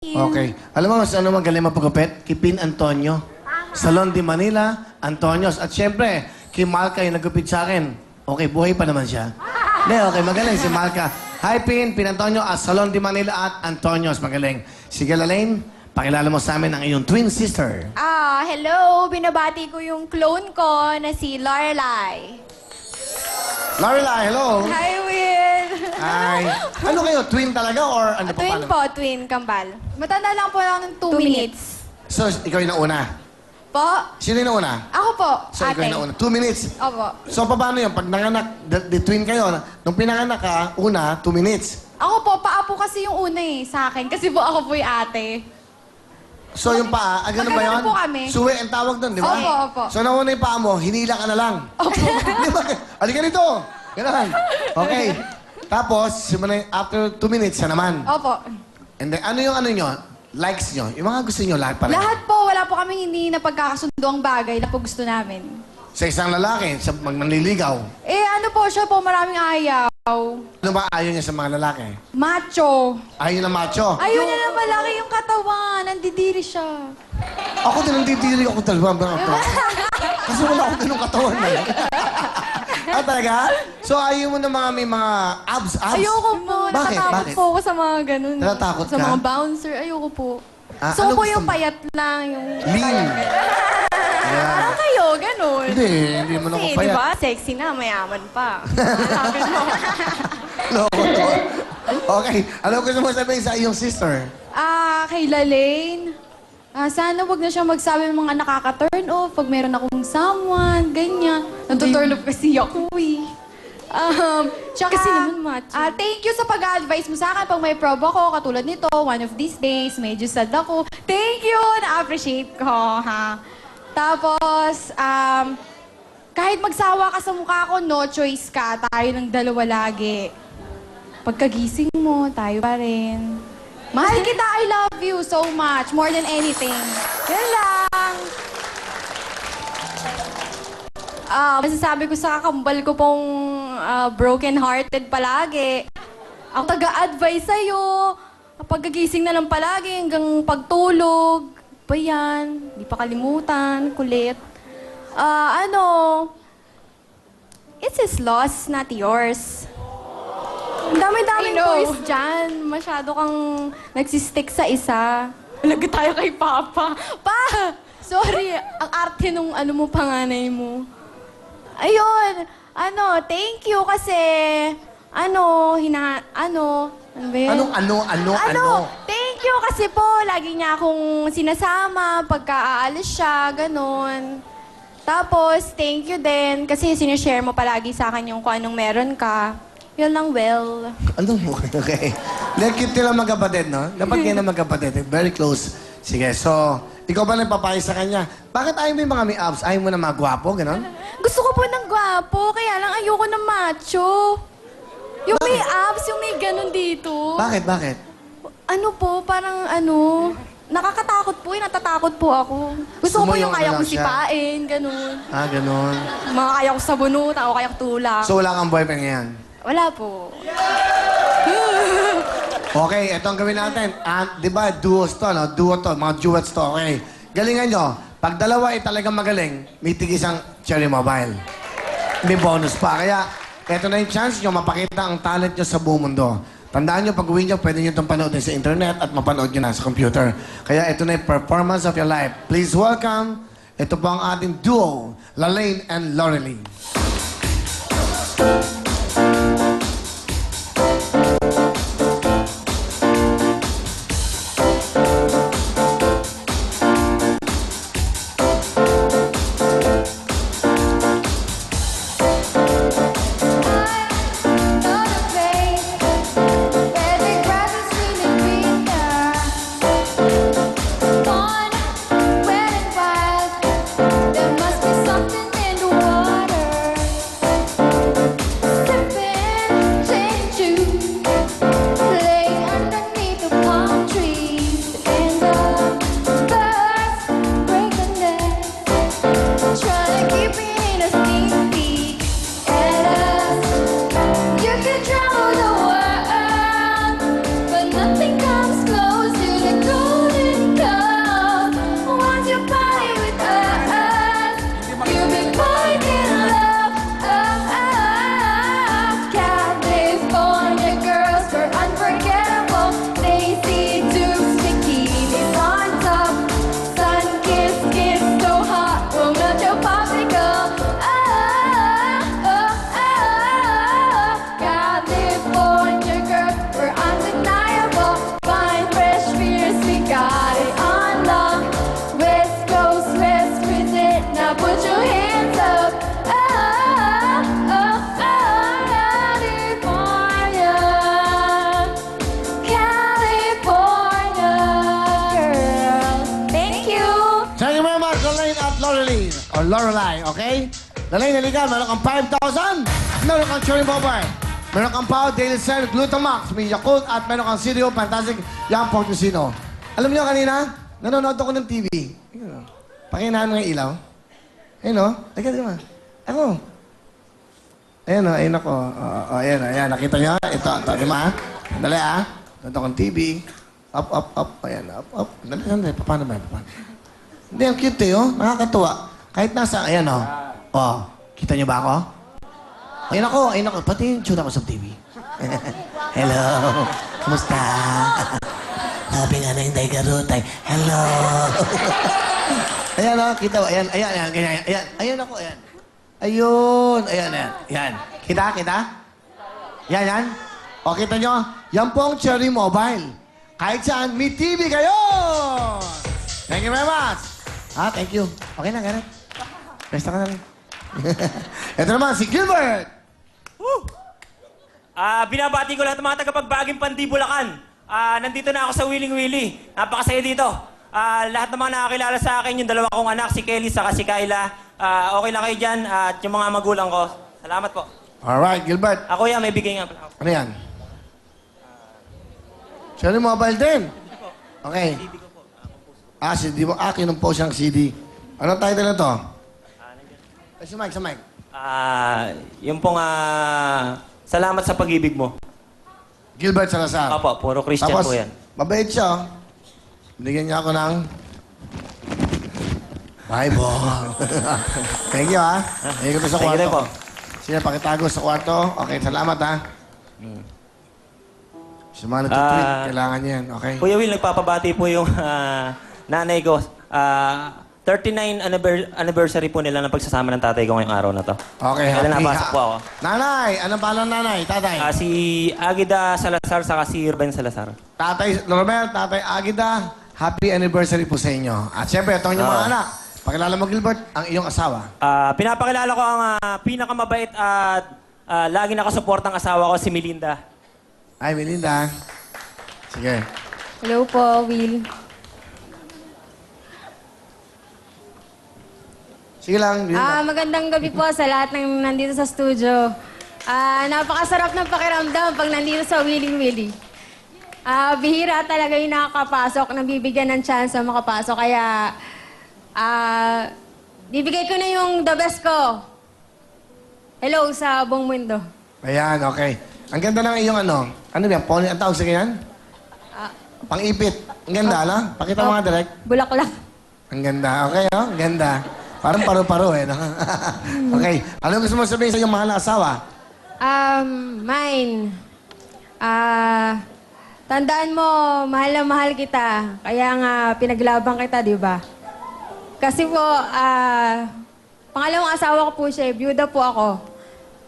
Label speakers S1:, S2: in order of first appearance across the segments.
S1: Okay. Alam mo, ano magaling mapagupit? Kay Pin Antonio. Salon de Manila, Antonios. At syempre, kay Malca yung nagupit sa akin. Okay, buhay pa naman siya. Hindi, okay, magaling si Malca. Hi, Pin Antonio at Salon de Manila at Antonios. Magaling. Sige, Lalaine, pakilala mo sa amin ang iyong twin sister.
S2: Hello. Binabati ko yung clone ko na si Lorelai.
S1: Lorelai, hello.
S2: Hi, Will.
S1: Hi. Ano kayo, twin talaga or ano pa?
S2: Twin
S1: paano?
S2: po, twin, kambal. Matanda lang po lang ng 2 minutes.
S1: So, ikaw yung nauna.
S2: Po?
S1: Sino yung nauna?
S2: Ako po,
S1: So, ikaw yung nauna. 2 minutes.
S2: Opo.
S1: So, paano yun? Pag nanganak, the twin kayo, nung pinanganak ka, una, 2 minutes.
S2: Ako po, paapo kasi yung una sa akin. Kasi po ako po yung ate.
S1: So, yung paa, ganun ba yun?
S2: Magkano po kami?
S1: Suwi ang tawag doon, di ba?
S2: Opo, opo.
S1: So, nauna yung paa mo, hinila ka na lang.
S2: Opo.
S1: Di ba? Halika dito. Ganun. Okay. Tapos, after 2 minutes, na naman.
S2: Opo.
S1: And then, ano yung ano nyo? Likes nyo? Yung mga gusto nyo, lahat pala.
S2: Lahat po, wala po kami hindi napagkakasundo ang bagay na po gusto namin.
S1: Sa isang lalaki, sa manliligaw.
S2: Ano po, siya po, maraming ayaw.
S1: Ano ba ayaw niya sa mga lalaki?
S2: Macho.
S1: Ayaw na macho.
S2: Ayaw niya na malaki yung katawan. Nandidiri siya.
S1: Ako din ang didiri ako talaga. Kasi wala akong ganung katawan eh. Talaga? So ayaw mo na mga may mga abs?
S2: Ayoko po.
S1: Bakit?
S2: Natatakot
S1: Bakit?
S2: po ako sa mga ganun.
S1: Natatakot
S2: sa
S1: ka?
S2: mga bouncer. Ayoko po. So
S1: ano
S2: po
S1: gusto
S2: yung
S1: mo?
S2: payat lang. Yung...
S1: Lean. Yeah.
S2: Parang kayo, ganun.
S1: Hindi mo na ako
S2: Kasi,
S1: payat.
S2: di ba? Sexy na, mayaman pa. Sabi mo.
S1: Loko to. Okay. Ano gusto mo sabihin sa iyong sister?
S2: Kay Lalaine. Sana wag na siya magsabi ng mga nakaka-turn off pag meron akong someone, ganyan. Natuturn off kasi ako eh. Tsaka, kasi naman macho. Thank you sa pag-advise mo sa akin pag may probe ako, katulad nito, one of these days, medyo sad ako. Thank you! Na-appreciate ko, ha? Tapos, kahit magsawa ka sa mukha ko, no choice ka. Tayo ng dalawa lagi. Pagkagising mo, tayo pa rin. Mahal kita, I love you so much. More than anything. Yan lang. Masasabi ko sa kakambal ko pong broken-hearted palagi. Ako taga-advise sa'yo. Pagkagising na lang palagi hanggang pagtulog. Ba yan? Di pa kalimutan. Kulit. It's his loss, not yours. Ang dami-daming boys dyan. Masyado kang nagsistick sa isa. Laga tayo kay Papa. Pa! Sorry, ang arte nung mo, panganay mo. Ayun, thank you kasi, ano ba yun? Thank you kasi po, lagi niya akong sinasama pagka aalis siya, ganun. Tapos, thank you din kasi sinishare mo palagi sa akin yung kung anong meron ka. Yun lang, well.
S1: Ano mo? Okay. Cute nila magkapatid, no? Dapat kayo na magkapatid. Very close. Sige, so, ikaw ba nagpapayo sa kanya? Bakit ayaw mo yung mga may abs? Ayaw mo na mga gwapo, gano'n?
S2: Gusto ko po ng gwapo, kaya lang ayoko ng macho. Yung may abs, yung may ganun dito.
S1: Bakit?
S2: Nakakatakot po natatakot po ako. Gusto ko po yung kaya kong sipain, ganun.
S1: Gano'n.
S2: Mga kaya kong sabunutan o kaya kong tulak.
S1: So, wala kang boyfriend ngayon?
S2: Wala po.
S1: Okay, ito ang gawin natin. Di ba, duos to, no? Duo to, mga duets to, okay? Galingan nyo. Pag dalawa ay talagang magaling, may tigis ang Cherry Mobile. May bonus pa. Kaya, ito na yung chance nyo mapakita ang talent nyo sa buong mundo. Tandaan nyo, pag uwi nyo, pwede nyo itong panoodin sa internet at mapanood nyo na sa computer. Kaya ito na yung performance of your life. Please welcome, ito po ang ating duo, Lalaine and Loreline. Lorelai, okay? Lalay, naligan, meron kang 5,000. Meron kang Cherry Mobile. Meron kang Pau, Daily Cell, Glutamax, may Yakult, at meron kang CDO, Fantastic, Young Portosino. Alam niyo kanina, nanonood ako ng TV. Pakinahan mo yung ilaw. Ayun o. Teka, di ba? Ako. Ayan o, ayun ako. Ayan, ayan. Nakita niyo? Ito, di ba? Dali nanonood akong TV. Up. Ayan, up. Dali. Paano ba? Hindi, ang cute eh, oh. Nakakatuwa. Kahit nasa, ayan o. Kita niyo ba ako? Ayun ako. Pati yung tsura ko sa TV. Hello. Kumusta? Sabi nga na hindi ka rutay. Hello. Ayan o, kita mo. Ayan. Ayan ako, ayan. Ayun. Ayan. Kita? Yan. O, kita nyo? Yan po ang Cherry Mobile. Kahit saan, may TV kayo! Thank you very much. Thank you. Okay na, ganun. Resta ka na rin. Ito naman, si Gilbert.
S3: Binabati ko lahat ng mga tagapagbaging Pandi, Bulacan. Nandito na ako sa Wiling Willy. Napakasaya dito. Lahat ng mga nakakilala sa akin, yung dalawa kong anak, si Kelly saka si Kyla. Okay lang kayo dyan. At yung mga magulang ko. Salamat po.
S1: Alright, Gilbert.
S3: Ako yan, may bigay nga pala ako.
S1: Ano yan? Cherry Mobile din. Okay. CD mo. Kinumpose siyang CD. Anong title na to? Sa mic.
S3: Yung pong salamat sa pag-ibig mo.
S1: Gilbert Salazar.
S3: Opo, puro Christian
S1: Tapos,
S3: po yan.
S1: mabait siya. Oh. Binigyan niya ako ng Bible. Thank you, ha. Thank you sa
S3: Thank you
S1: kwarto.
S3: rin po.
S1: Sino pakitago sa kwarto? Okay, salamat, ha. Sa mga nagtitweet, kailangan niya yan. Okay?
S3: Kuya Will, nagpapabati po yung nanay ko. 39 anniversary po nila ng pagsasama ng tatay ko ngayong araw na to.
S1: Okay,
S3: Kailan napasok po ako.
S1: Nanay! Anong pangalan ng nanay? Tatay?
S3: Si Agida Salazar saka si Ruben Salazar.
S1: Tatay Romel, Tatay Agida, happy anniversary po sa inyo. At siyempre, itong inyong mga anak. Pakilala mo, Gilbert, ang iyong asawa.
S3: Pinapakilala ko ang pinakamabait at lagi nakasuportang asawa ko, si Melinda.
S1: Ay, Melinda. Sige.
S2: Hello po, Will.
S1: Sige lang, Melinda.
S2: Magandang gabi po sa lahat ng nandito sa studio. Napakasarap ng pakiramdam pag nandito sa Wiling Willy. Bihira talaga yung nakakapasok, nabibigyan ng chance na makapasok. Kaya, bibigay ko na yung the best ko. Hello sa buong mundo.
S1: Ayan, okay. Ang ganda ng iyong ano. Ano ba? Pony, ang tawag sa ganyan? Pang-ipit. Ang ganda, no? Pakita mo nga direct.
S2: Bulaklak.
S1: Ang ganda. Okay, oh? Ang ganda. Parang paro-paro, eh, no? Okay. Ano gusto mo sabihin sa iyong mahal na asawa?
S2: Mine. Tandaan mo, mahal na mahal kita. Kaya nga, pinaglaban kita, di ba? Kasi po, pangalawang asawa ko po siya, byuda po ako.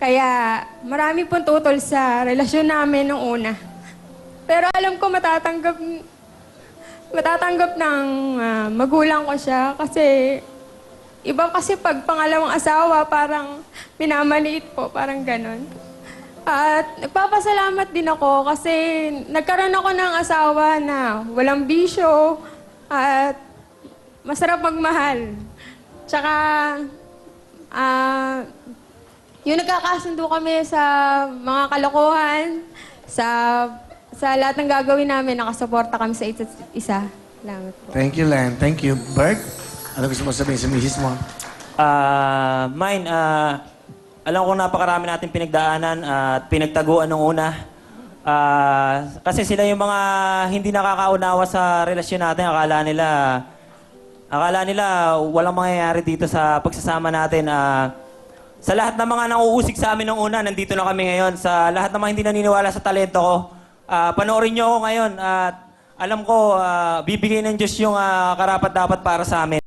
S2: Kaya, marami pong tutol sa relasyon namin nung una. Pero alam ko matatanggap ng magulang ko siya kasi iba kasi pag pangalawang asawa, parang minamaliit po, parang ganon. At nagpapasalamat din ako kasi nagkaroon ako ng asawa na walang bisyo at masarap magmahal. Tsaka, yung nagkakasundo kami sa mga kalokohan, sa lahat ng gagawin namin, nakasuporta kami sa isa't isa. Salamat po.
S1: Thank you, Len. Thank you. Bert, ano gusto mo sabihin sa misis mo?
S3: Mine, alam ko napakarami natin pinagdaanan at pinagtaguan nung una. Kasi sila yung mga hindi nakakaunawa sa relasyon natin. Akala nila walang mangyayari dito sa pagsasama natin. Sa lahat ng mga nauusig sa amin nung una, nandito na kami ngayon. Sa lahat ng mga hindi naniniwala sa talento ko, panoorin niyo ako ngayon at alam ko, bibigay ng Diyos yung karapat-dapat para sa amin.